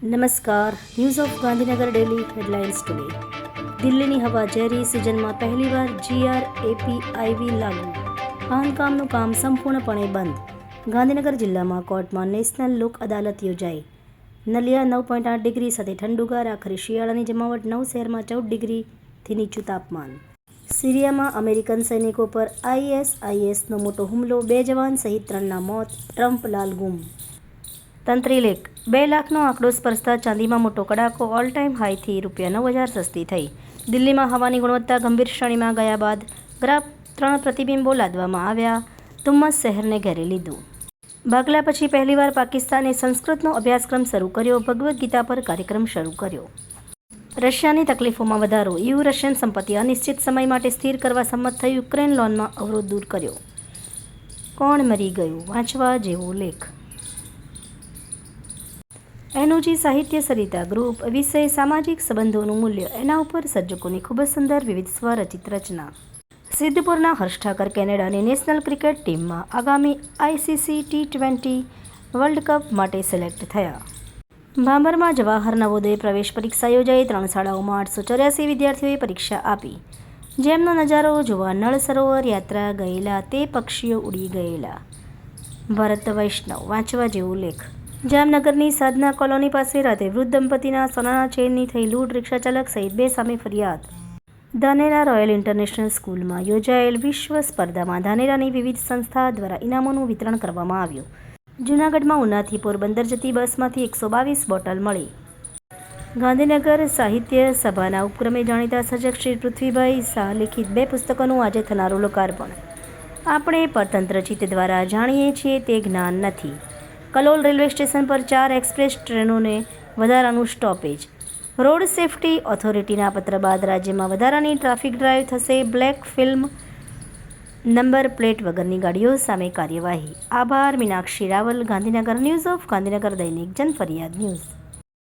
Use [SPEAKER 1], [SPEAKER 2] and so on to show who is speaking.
[SPEAKER 1] નમસ્કાર. News of Gandhinagar daily headlines today. દિલ્હીની હવા ઝેરી. સિઝનમાં પહેલીવાર GRAPIV લાગુ. બાંધકામનું કામ સંપૂર્ણપણે બંધ. ગાંધીનગર જિલ્લામાં કોર્ટમાં નેશનલ લોક અદાલત યોજાઈ. નલિયા 9.8 ડિગ્રી સાથે ઠંડુગાર. આખરી શિયાળાની જમાવટ. 9 શહેરમાં 14 ડિગ્રીથી નીચું તાપમાન. સિરિયામાં અમેરિકન સૈનિકો પર ISISનો મોટો હુમલો. 2 જવાન સહિત 3ના મોત. ટ્રમ્પ લાલ ગુમ. તંત્રી લેખ. 2 લાખનો આંકડો સ્પર્શતા ચાંદીમાં મોટો કડાકો. ઓલ ટાઈમ હાઈથી ₹9,000 સસ્તી થઈ. દિલ્હીમાં હવાની ગુણવત્તા ગંભીર શ્રેણીમાં ગયા બાદ 3 પ્રતિબિંબો લાદવામાં આવ્યા. ધુમ્મસ શહેરને ઘેરી લીધું. ભાગલા પછી પહેલીવાર પાકિસ્તાને સંસ્કૃતનો અભ્યાસક્રમ શરૂ કર્યો. ભગવદ્ ગીતા પર કાર્યક્રમ શરૂ કર્યો. રશિયાની તકલીફોમાં વધારો. EU રશિયન સંપત્તિ અનિશ્ચિત સમય માટે સ્થિર કરવા સંમત થયું. યુક્રેન લોનમાં અવરોધ દૂર કર્યો. કોણ મરી ગયું? વાંચવા જેવો લેખ. NOG સાહિત્ય સરિતા ગ્રુપ. વિષય સામાજિક સંબંધોનું મૂલ્ય. એના ઉપર સર્જકોની ખૂબ જ સુંદર વિવિધ સ્વરચિત રચના. સિદ્ધપુરના હર્ષ ઠાકર કેનેડાની નેશનલ ક્રિકેટ ટીમમાં આગામી ICC T20 વર્લ્ડ કપ માટે સિલેક્ટ થયા. ભાંભરમાં જવાહર નવોદય પ્રવેશ પરીક્ષા યોજાઈ. 3 શાળાઓમાં 884 વિદ્યાર્થીઓએ પરીક્ષા આપી. જેમનો નજારો જોવા નળ સરોવર યાત્રા ગયેલા તે પક્ષીઓ ઉડી ગયેલા. ભરત વૈષ્ણવ. વાંચવા જેવો લેખ. જામનગરની સાધના કોલોની પાસે રાતે વૃદ્ધ દંપતીના સોનાના ચેનની થઈ લૂંટ. રિક્ષાચાલક સહિત 2 સામે ફરિયાદ. ધાનેરા રોયલ ઇન્ટરનેશનલ સ્કૂલમાં યોજાયેલ વિશ્વ સ્પર્ધામાં ધાનેરાની વિવિધ સંસ્થા દ્વારા ઇનામોનું વિતરણ કરવામાં આવ્યું. જૂનાગઢમાં ઉનાથી પોરબંદર જતી બસમાંથી 122 બોટલ મળી. ગાંધીનગર સાહિત્ય સભાના ઉપક્રમે જાણીતા સર્જક શ્રી પૃથ્વીભાઈ શાહ લિખિત 2 પુસ્તકોનું આજે થનારું લોકાર્પણ. આપણે પરતંત્ર ચિત્ત દ્વારા જાણીએ છીએ તે જ્ઞાન નથી. કલોલ રેલવે સ્ટેશન પર 4 એક્સપ્રેસ ટ્રેનોને વધારાનું સ્ટોપેજ. રોડ સેફટી ઓથોરિટીના પત્ર બાદ રાજ્યમાં વધારાની ટ્રાફિક ડ્રાઈવ થશે. બ્લેક ફિલ્મ નંબર પ્લેટ વગરની ગાડીઓ સામે કાર્યવાહી. આભાર. મીનાક્ષી રાવલ, ગાંધીનગર. ન્યૂઝ ઓફ ગાંધીનગર દૈનિક જનફરિયાદ ન્યૂઝ.